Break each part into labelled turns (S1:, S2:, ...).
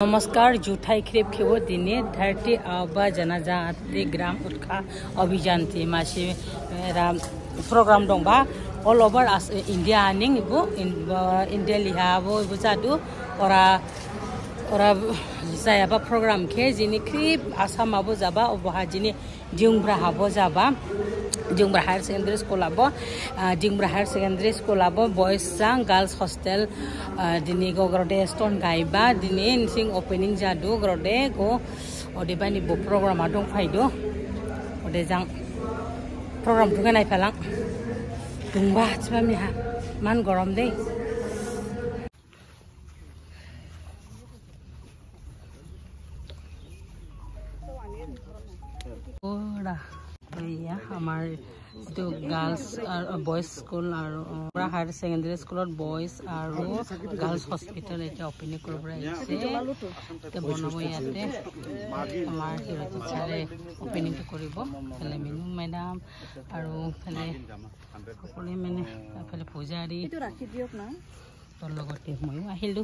S1: नमस्कार जुठाई खेब खेबो दिने 30 आबा जनाजाति ग्राम उत्खा अभियान थी मासे राम प्रोग्राम दंबा ऑल ओवर इंडिया आनिंग इबो इंडिया लिहाबो इबो जादु ओरा जायाबा प्रोग्राम के जिनि खेब आसामाबो जाबा अबहा जिनि दिंब्रा हाबो जाबा दिंब्रा हायर सेकेंडरी स्कूल आबो दिंब्रा हायर सेकेंडरी स्कूल आबो बॉयज जां गर्ल्स हॉस्टल दिनि गो ग्रोडे स्टोन गायबा दिनि सिंग ओपनिंग जादु ग्रोडे गो ओदेबानि बो प्रोग्राम दं फाइदो ओदे जां प्रोग्राम थुगा नायफालां दुंबा छबामिहा मान गरम दे ओरा भैया हमारे जो गर्ल्स और बॉयज स्कूल और हायर सेकेंडरी स्कूल बॉयज और गर्ल्स हॉस्पिटल এটা ওপেনিং কৰিব আহিছে তে বনাব ইয়াতে আমাৰ হিৰজিচাৰে ওপেনিংটো কৰিব ফেলে মিনু মেডাম আৰু ফেলে সকলোৱে মানে ফেলে পূজাৰী এটো ৰাখি দিয়ক না তোৰ লগতে মই আহিলো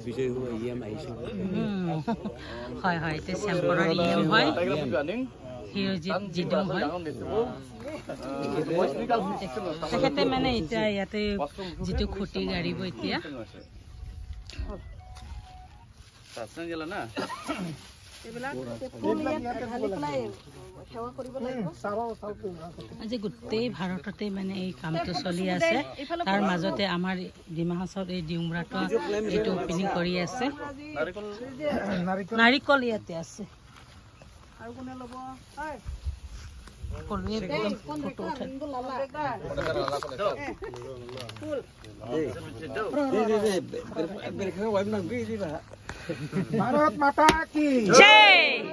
S1: বিজয় হোৱা ইএম আহিছে হয় হয় তে চেম্পৰৰ ইএম হয় হিৰজিত জিদম হয় তেখেতে মানে এতিয়া ইয়াতে যিটো খুঁটি গাড়ীব এতিয়া আজি গোটেই ভাৰততে মানে এই কামটো চলি আছে তাৰ মাজতে আমাৰ ডিমাহাছৰ এই ডিউমৰাটো এইটো ওপেনিং কৰি আছে নাৰিকল ইয়াতে আছে আৰু কোনে লব কলৱে একদম ফটো উঠাই भारत माता की जय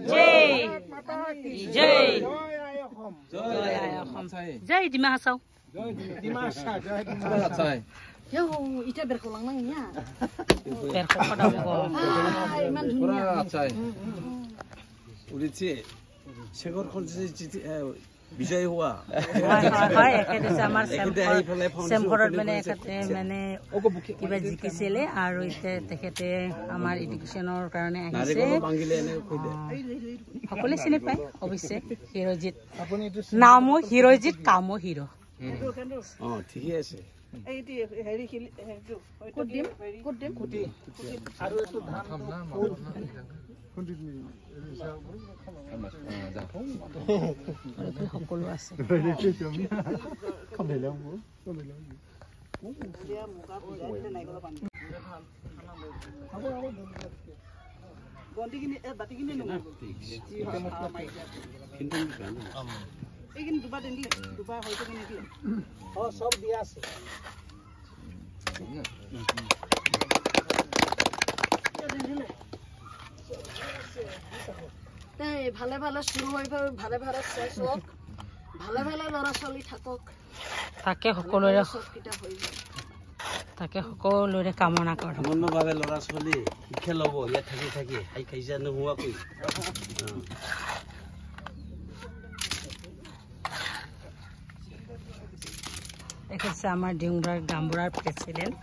S1: जय जय जय डिमाहासाव yo ita berkolang nangnya berkok pada go man dunia achai ulichi segor khonse বিজয় হোৱা হয় একেতে আমাৰ চেম্পৰত মানে একেতে মানে কিবা জিকিছিলে আৰু ইতে তেখেতে আমাৰ এডুকেশ্যনৰ কাৰণে আহিছে সকলোৱে চিনি পায় অৱশ্যে হিৰজিত নামো হিৰজিত কামো হিৰো ঠিকই আছে এইটি হেৰি কুটি আৰু এটো ধান সকলো আছে সব দিয়া আছে ভালে ভালে শুরু হইব ভালে ভালে শেষ হোক ভালে ভালে লৰা ছোৱালী থাকক তাকে সকলোৰে তাকে সকলোৰে কামনা কৰে মনভাৱে লৰা ছোৱালী শিক্ষা ল'ব ইয়াত থাকি থাকি খাই খাইছা নোহোৱাকৈ একেছে আমাৰ ডিংবুৰাৰ গামবুৰাৰ প্ৰেসিডেন্ট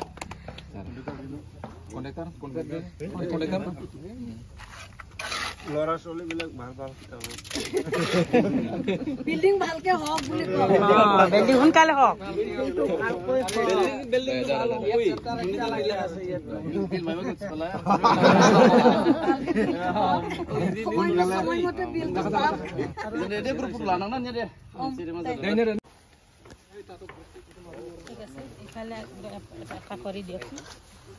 S1: লৰা ছোৱালী বিলাক ভাল ভাল বিল্ডিং ভালকে হওক বুলি কয় বিল্ডিং সোনকালে হওক বিল্ডিং ভাল হওক সময়মতে বিল দে গ্ৰুপ লানা না দে ঠিক আছে ইফালে এটা কৰি দিয়ক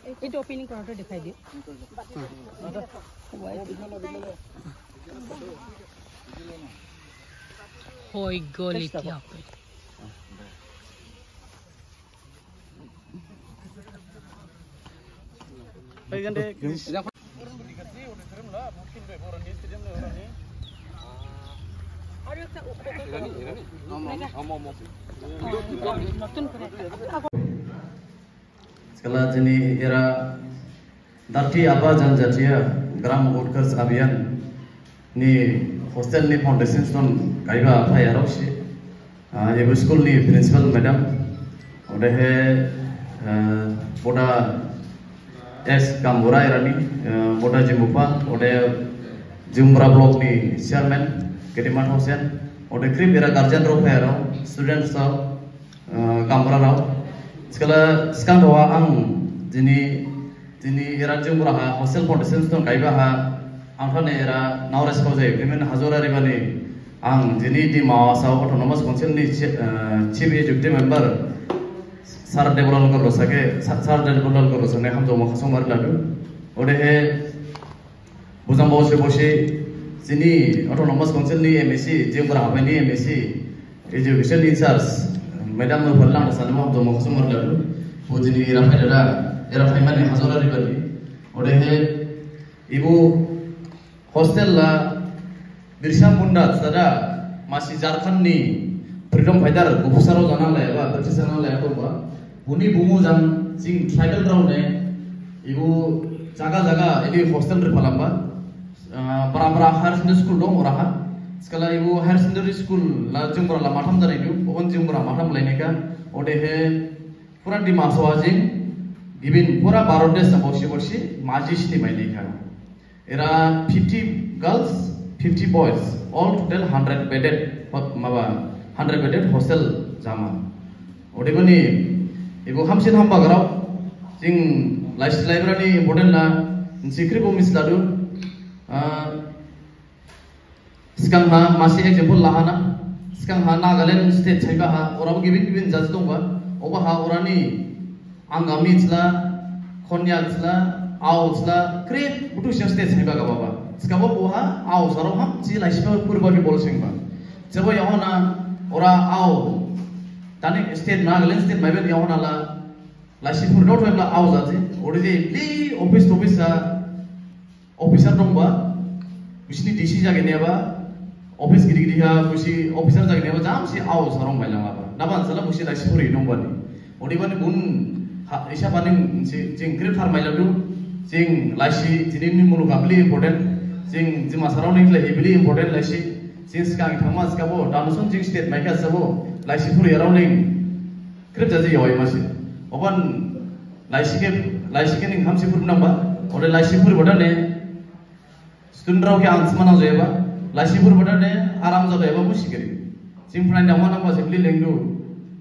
S1: এইটো ওপেনিং কৰাটো দেখাই দিও হৈ গ'ল এতিয়া
S2: Setelah jenis era Dati Aba Janjatia Gram Workers Abian ni hostel ni foundation stone kaiba apa ya roksi ये स्कूल नी प्रिंसिपल मैडम उधे है बोड़ा एस कामबुरा इरानी बोड़ा जिमुपा उधे जिमुरा ब्लॉक नी चेयरमैन केटिमान हुसैन उधे क्रिप इरा गार्जियन रो है रो students row कामबुरा row sekarang doa ang jini era jimura ha hostel foundation stone kaiba ha ang thane era nawres ko jai pemen hazora ribani ang jini di mawasa autonomous council ni chief executive member sar develop ko rosake sar develop ko rosane ham jo makhasong mar ladu ode he bujam bose jini autonomous council ni MSc jimura ha ni MSc education in charge madam no phallang san ham jo makhasong mar ladu o jini rafai dada era faimani hazora ribani ode he ibu hostel la Birsa Munda sada masih Jharkhand ni freedom fighter gubsaro jana la ba british jana la ko ba buni bumu jang sing tribal ground ne ibu jaga ini hostel re palamba para higher secondary school dong oraha sekala ibu higher secondary school la jumra la matham dari du on jumra matham laineka ode he pura di maswajing gibin pura barodes na boshi majis ni maineka era 50 girls 50 boys, all total 100 bedded, 100 bedded hostel jama. Odebani, ibu hamsin hamba garau, sing library important la, secret bomis ladu, sekarang ha masih example lahana, sekarang ha Nagaland state caiba ha, orang gibin judge dongba, oba ha orani anggami cila, Konya cila, Au cila, create butuh state caiba ga baba. Sekarang boha au sarong ham si laispa purba ke bol singba jabo yahona ora au tani state Nagaland state maiben yahona la laisi pur not webla au jate odi je li office officer dongba bisni DC jage neba office giri ha busi officer jage neba jam si au sarong bailanga ba naban sala busi laisi puri dongba ni odi bani bun isa baning jing grip har mailadu jing laisi jinin ni mulu gabli important jing jima surrounding la heavily important laisi since ka thama skabo danusun jing state maika sabo laisi puri surrounding krip jaji yoi masi oban laisi ke ning hamsi pur namba ode laisi pur bodane student rao ke ansmana jeba laisi pur bodane aram jada eba musikeri jing friend amon namba sebli lengdu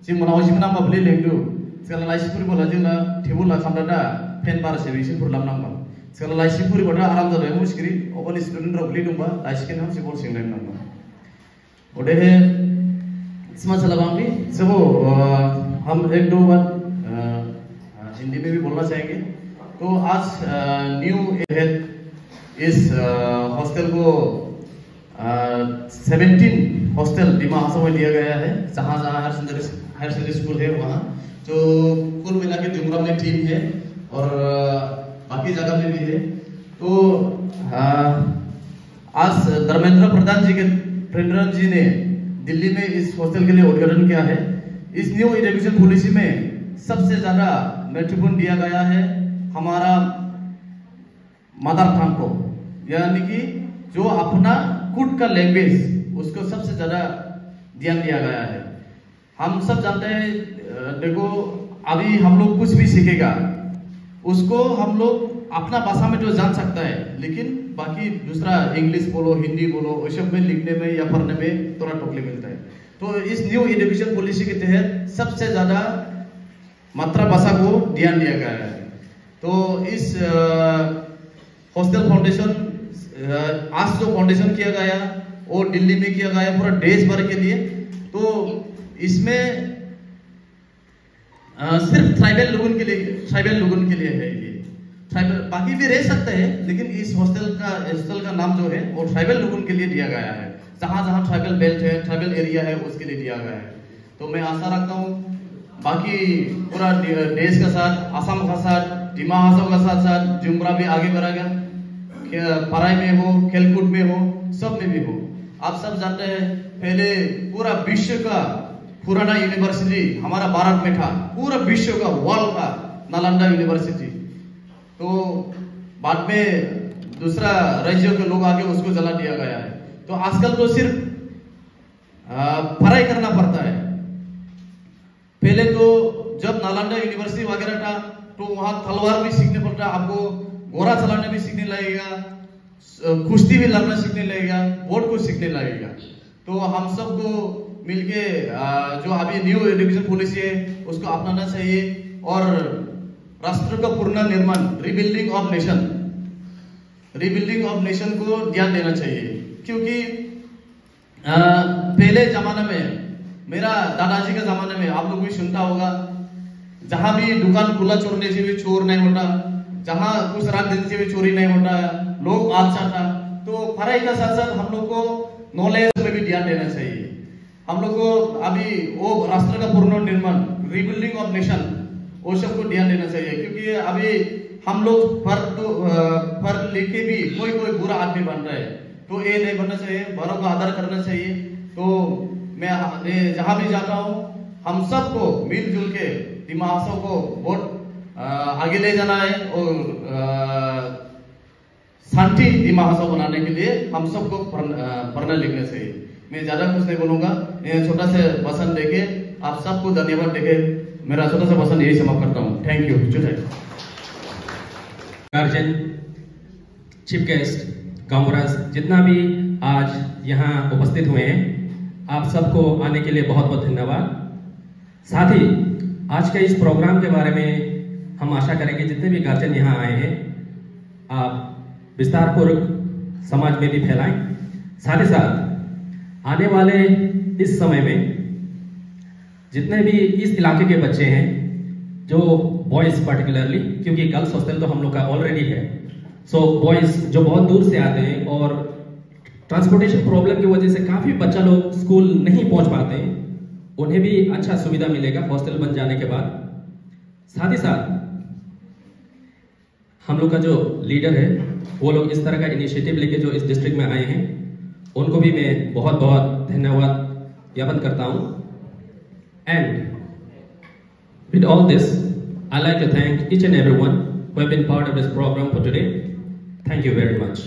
S2: jing mona oji namba bli lengdu sekala laisi pur bola jing la tebul la khamdada pen bar sebi pur lam namba sekala laisi puri boda aram jada eba musikeri oban student rao bli dumba laisi ke nam sibol sing lem namba ode he इसमें चला बांगी सबो हम एक दो बार हिंदी में भी बोलना चाहेंगे तो आज न्यू हेड इस हॉस्टल को 17 हॉस्टल डिमा हासो में दिया गया है जहाँ हायर सेकेंडरी स्कूल है वहाँ जो कुल मिला के जुमरा में टीम है और बाकी जगह में भी है तो आज धर्मेंद्र प्रधान जी ने दिल्ली में इस हॉस्टल के लिए उद्घाटन किया है। इस न्यू एजुकेशन पॉलिसी में सबसे ज्यादा महत्वपूर्ण दिया गया है हमारा मदर टंग को, यानी कि जो अपना खुद का लैंग्वेज उसको सबसे ज्यादा ध्यान दिया गया है। हम सब जानते हैं, देखो अभी हम लोग कुछ भी सीखेगा उसको हम लोग अपना भाषा में जो जान सकता है, लेकिन बाकी दूसरा इंग्लिश बोलो हिंदी बोलो वो सब में लिखने में या पढ़ने में थोड़ा टोकले मिलता है। तो इस न्यू एजुकेशन पॉलिसी के तहत सबसे ज्यादा मातृभाषा को ध्यान दिया गया है। तो इस हॉस्टल फाउंडेशन आज जो फाउंडेशन किया गया वो दिल्ली में किया गया पूरा देश भर के लिए। तो इसमें सिर्फ ट्राइबल लोगों के लिए है ये। ट्राइबल बाकी भी रह सकते हैं, लेकिन इस हॉस्टल का नाम जो है वो ट्राइबल लोगों के लिए दिया गया है। जहाँ ट्राइबल बेल्ट है, ट्राइबल एरिया है, उसके लिए दिया गया है। तो मैं आशा रखता हूँ बाकी पूरा देश का साथ, असम का साथ, डिमा हासो का साथ जुमरा भी आगे बढ़ेगा, पढ़ाई में हो, खेलकूद में हो, सब में भी हो। आप सब जानते हैं पहले पूरा विश्व का पुराना यूनिवर्सिटी हमारा भारत में था, पूरा विश्व का वर्ल्ड का नालंदा यूनिवर्सिटी। तो बाद में दूसरा राज्यों के लोग आके उसको जला दिया गया है। तो आजकल तो सिर्फ पढ़ाई करना पड़ता है। पहले तो जब नालंदा यूनिवर्सिटी वगैरह था तो वहाँ तलवार भी सीखने पड़ता, आपको घोड़ा चलाना भी सीखने लगेगा, कुश्ती भी लड़ना सीखने लगेगा, बोट को सीखने लगेगा। तो हम सबको मिलके जो अभी न्यू एजुकेशन पॉलिसी है उसको अपनाना चाहिए और राष्ट्र का पुनर्निर्माण, रिबिल्डिंग ऑफ नेशन को ध्यान देना चाहिए। क्योंकि पहले जमाने में, मेरा दादाजी का जमाने में, आप लोग भी सुनता होगा, जहां भी दुकान खुला छोड़ने से भी चोर नहीं होता, जहां कुछ रात देने से भी चोरी नहीं होता, लोग आलसा था। तो पढ़ाई का साथ साथ हम लोग को नॉलेज में भी ध्यान देना चाहिए। हम लोग को अभी वो राष्ट्र का पुनर्निर्माण, रिबिल्डिंग ऑफ नेशन, वो सबको ध्यान देना चाहिए। क्योंकि अभी हम लोग पढ़ लिख के भी कोई बुरा आदमी बन रहा है, तो ये नहीं बनना चाहिए, बड़ों का आदर करना चाहिए। तो मैं जहां भी जाता हूँ हम सबको मिलजुल के दिमाग को बहुत आगे ले जाना है और शांति दिमाग बनाने के लिए हम सबको पढ़ना लिखना चाहिए। मैं ज्यादा कुछ नहीं बोलूंगा, छोटा सा भाषण देके आप सबको धन्यवाद देके मेरा छोटा सा भाषण यही समाप्त करता हूँ। Thank you.
S3: Guardian, chief guest, Kamaraj, जितना भी आज यहाँ उपस्थित हुए हैं, आप सबको आने के लिए बहुत बहुत धन्यवाद। साथ ही आज के इस प्रोग्राम के बारे में हम आशा करेंगे जितने भी गार्जियन यहाँ आए हैं आप विस्तार पूर्वक समाज में भी फैलाएं। साथ ही साथ आने वाले इस समय में जितने भी इस इलाके के बच्चे हैं, जो बॉयज पर्टिकुलरली, क्योंकि गर्ल्स हॉस्टल तो हम लोग का ऑलरेडी है, सो बॉयज जो बहुत दूर से आते हैं और ट्रांसपोर्टेशन प्रॉब्लम की वजह से काफी बच्चा लोग स्कूल नहीं पहुंच पाते हैं, उन्हें भी अच्छा सुविधा मिलेगा हॉस्टल बन जाने के बाद। साथ ही साथ हम लोग का जो लीडर है वो लोग इस तरह का इनिशिएटिव लेके जो इस डिस्ट्रिक्ट में आए हैं, उनको भी मैं बहुत बहुत धन्यवाद ज्ञापन करता हूं। And with all this I like to thank each and everyone who have been part of this program for today. Thank you very much.